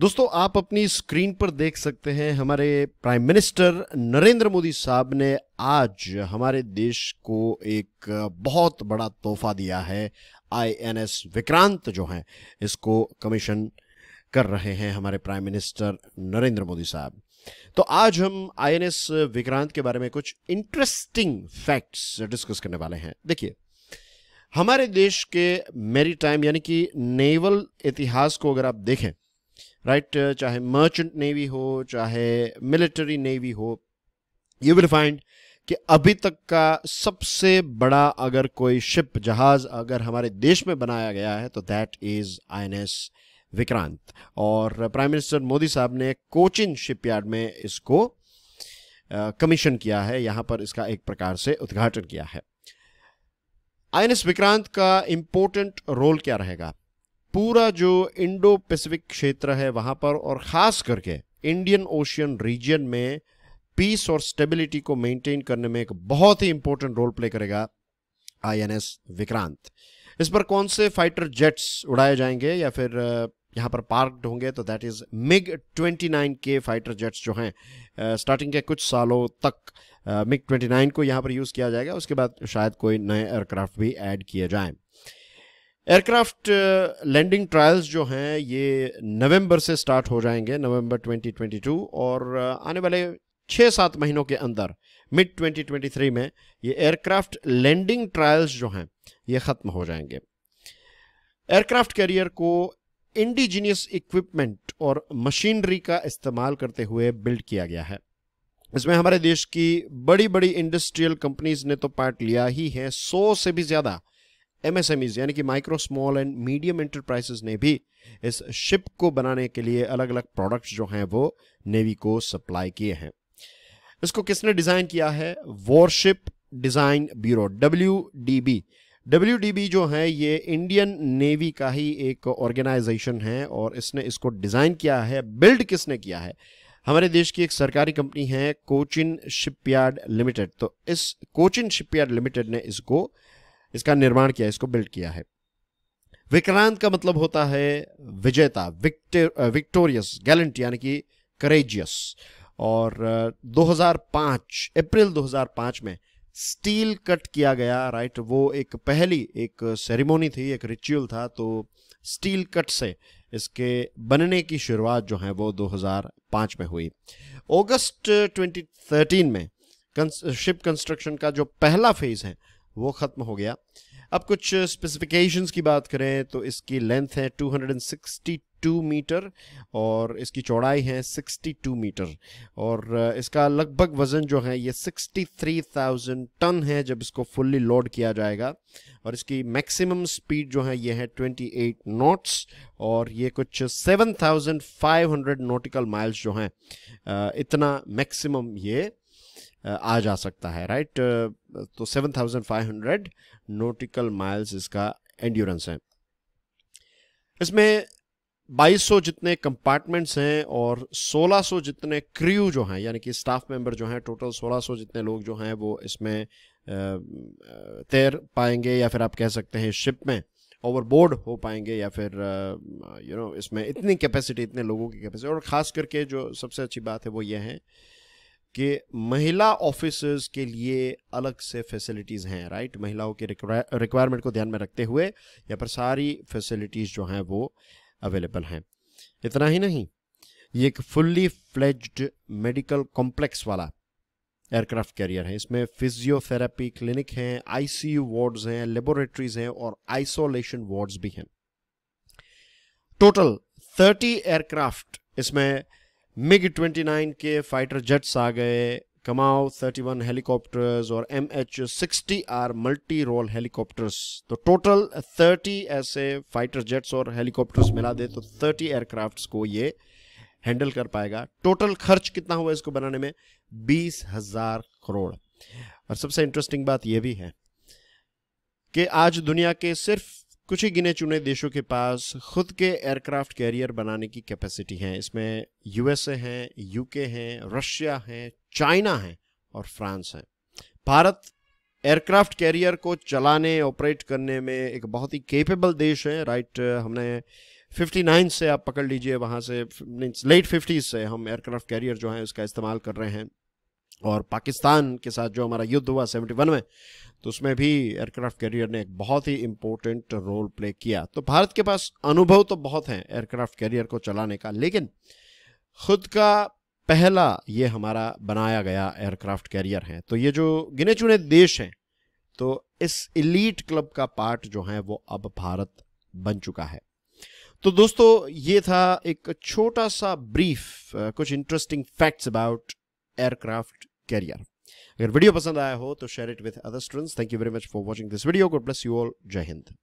दोस्तों, आप अपनी स्क्रीन पर देख सकते हैं हमारे प्राइम मिनिस्टर नरेंद्र मोदी साहब ने आज हमारे देश को एक बहुत बड़ा तोहफा दिया है। आईएनएस विक्रांत जो है इसको कमीशन कर रहे हैं हमारे प्राइम मिनिस्टर नरेंद्र मोदी साहब। तो आज हम आईएनएस विक्रांत के बारे में कुछ इंटरेस्टिंग फैक्ट्स डिस्कस करने वाले हैं। देखिए, हमारे देश के मैरीटाइम यानी कि नेवल इतिहास को अगर आप देखें, राइट, चाहे मर्चेंट नेवी हो चाहे मिलिट्री नेवी हो, यू विल फाइंड कि अभी तक का सबसे बड़ा अगर कोई शिप जहाज अगर हमारे देश में बनाया गया है तो दैट इज आईएनएस विक्रांत। और प्राइम मिनिस्टर मोदी साहब ने कोचिन शिपयार्ड में इसको कमीशन किया है, यहां पर इसका एक प्रकार से उद्घाटन किया है। आईएनएस विक्रांत का इंपॉर्टेंट रोल क्या रहेगा? पूरा जो इंडो पैसिफिक क्षेत्र है वहां पर, और खास करके इंडियन ओशियन रीजन में पीस और स्टेबिलिटी को मेंटेन करने में एक बहुत ही इंपॉर्टेंट रोल प्ले करेगा आईएनएस विक्रांत। इस पर कौन से फाइटर जेट्स उड़ाए जाएंगे या फिर यहां पर पार्क्ड होंगे, तो दैट इज MiG-29 के फाइटर जेट्स जो हैं। स्टार्टिंग के कुछ सालों तक MiG-29 को यहां पर यूज किया जाएगा, उसके बाद शायद कोई नए एयरक्राफ्ट भी ऐड किए जाएं। एयरक्राफ्ट लैंडिंग ट्रायल्स जो हैं ये नवंबर से स्टार्ट हो जाएंगे, नवंबर 2022, और आने वाले 6-7 महीनों के अंदर मिड 2023 में ये एयरक्राफ्ट लैंडिंग ट्रायल्स जो हैं ये खत्म हो जाएंगे। एयरक्राफ्ट कैरियर को इंडिजीनियस इक्विपमेंट और मशीनरी का इस्तेमाल करते हुए बिल्ड किया गया है। इसमें हमारे देश की बड़ी बड़ी इंडस्ट्रियल कंपनीज ने तो पार्ट लिया ही है, 100 से भी ज्यादा MSMEs यानी कि micro small and medium enterprises ने भी इस शिप को बनाने के लिए अलग अलग प्रोडक्ट्स जो हैं वो नेवी को सप्लाई किए हैं। इसको किसने डिजाइन किया है? वॉरशिप डिजाइन ब्यूरो, WDB जो है ये इंडियन नेवी का ही एक ऑर्गेनाइजेशन है और इसने इसको डिजाइन किया है। बिल्ड किसने किया है? हमारे देश की एक सरकारी कंपनी है कोचिन शिपयार्ड लिमिटेड। तो इस कोचिन शिपयार्ड लिमिटेड ने इसका निर्माण किया, इसको बिल्ड किया है। विक्रांत का मतलब होता है विजेता, विक्टोरियस, गैलेंट यानी कि करेजियस। और 2005 अप्रैल 2005 में स्टील कट किया गया, राइट। वो एक पहली एक सेरेमनी थी, एक रिचुअल था, तो स्टील कट से इसके बनने की शुरुआत जो है वो 2005 में हुई। अगस्त 2013 में शिप कंस्ट्रक्शन का जो पहला फेज है वो खत्म हो गया। अब कुछ स्पेसिफिकेशंस की बात करें तो इसकी लेंथ है 262 मीटर और इसकी चौड़ाई है 62 मीटर और इसका लगभग वजन जो है ये 63,000 टन है जब इसको फुल्ली लोड किया जाएगा। और इसकी मैक्सिमम स्पीड जो है ये है 28 नॉट्स और ये कुछ 7,500 नॉटिकल माइल्स जो हैं इतना मैक्सिमम ये आ जा सकता है, राइट। तो 7,500 नॉटिकल माइल्स इसका एंड्योरेंस है। इसमें 2200 जितने कंपार्टमेंट्स हैं और 1600 जितने क्रू जो हैं यानी कि स्टाफ मेंबर जो हैं, टोटल 1600 जितने लोग जो हैं वो इसमें तैर पाएंगे या फिर आप कह सकते हैं शिप में ओवरबोर्ड हो पाएंगे या फिर इसमें इतनी कैपेसिटी, इतने लोगों की कैपेसिटी। और ख़ास करके जो सबसे अच्छी बात है वो ये है कि महिला ऑफिसर्स के लिए अलग से फैसिलिटीज़ हैं, राइट। महिलाओं के रिक्वायरमेंट को ध्यान में रखते हुए यहाँ पर सारी फैसिलिटीज़ जो हैं वो अवेलेबल हैं। इतना ही नहीं, ये एक फुल्ली फ्लेज्ड मेडिकल कॉम्प्लेक्स वाला एयरक्राफ्ट कैरियर है। इसमें फिजियोथेरेपी क्लिनिक हैं, ICU वार्ड्स हैं, लेबोरेटरीज हैं और आइसोलेशन वार्ड्स भी हैं। टोटल 30 एयरक्राफ्ट इसमें MiG-29 के फाइटर जेट्स आ गए, कमाओ 31 हेलीकॉप्टर्स और MH-60R मल्टी रोल हेलीकॉप्टर्स। तो टोटल 30 ऐसे फाइटर जेट्स और हेलीकॉप्टर्स मिला दे तो 30 एयरक्राफ्ट्स को ये हैंडल कर पाएगा। टोटल खर्च कितना हुआ इसको बनाने में? 20,000 करोड़। और सबसे इंटरेस्टिंग बात यह भी है कि आज दुनिया के सिर्फ कुछ ही गिने चुने देशों के पास खुद के एयरक्राफ्ट कैरियर बनाने की कैपेसिटी है। इसमें USA हैं, UK हैं, रशिया हैं, चाइना है और फ्रांस है। भारत एयरक्राफ्ट कैरियर को चलाने, ऑपरेट करने में एक बहुत ही केपेबल देश है, राइट। हमने 59 से आप पकड़ लीजिए, वहाँ से लेट 50s से हम एयरक्राफ्ट कैरियर जो है उसका इस्तेमाल कर रहे हैं। और पाकिस्तान के साथ जो हमारा युद्ध हुआ 71 में, तो उसमें भी एयरक्राफ्ट कैरियर ने एक बहुत ही इंपॉर्टेंट रोल प्ले किया। तो भारत के पास अनुभव तो बहुत है एयरक्राफ्ट कैरियर को चलाने का, लेकिन खुद का पहला ये हमारा बनाया गया एयरक्राफ्ट कैरियर है। तो ये जो गिने चुने देश हैं, तो इस एलीट क्लब का पार्ट जो है वो अब भारत बन चुका है। तो दोस्तों, ये था एक छोटा सा ब्रीफ, कुछ interesting facts about aircraft carrier. अगर वीडियो पसंद आया हो तो share it with other students. Thank you very much for watching this video. God bless you all. जय हिंद।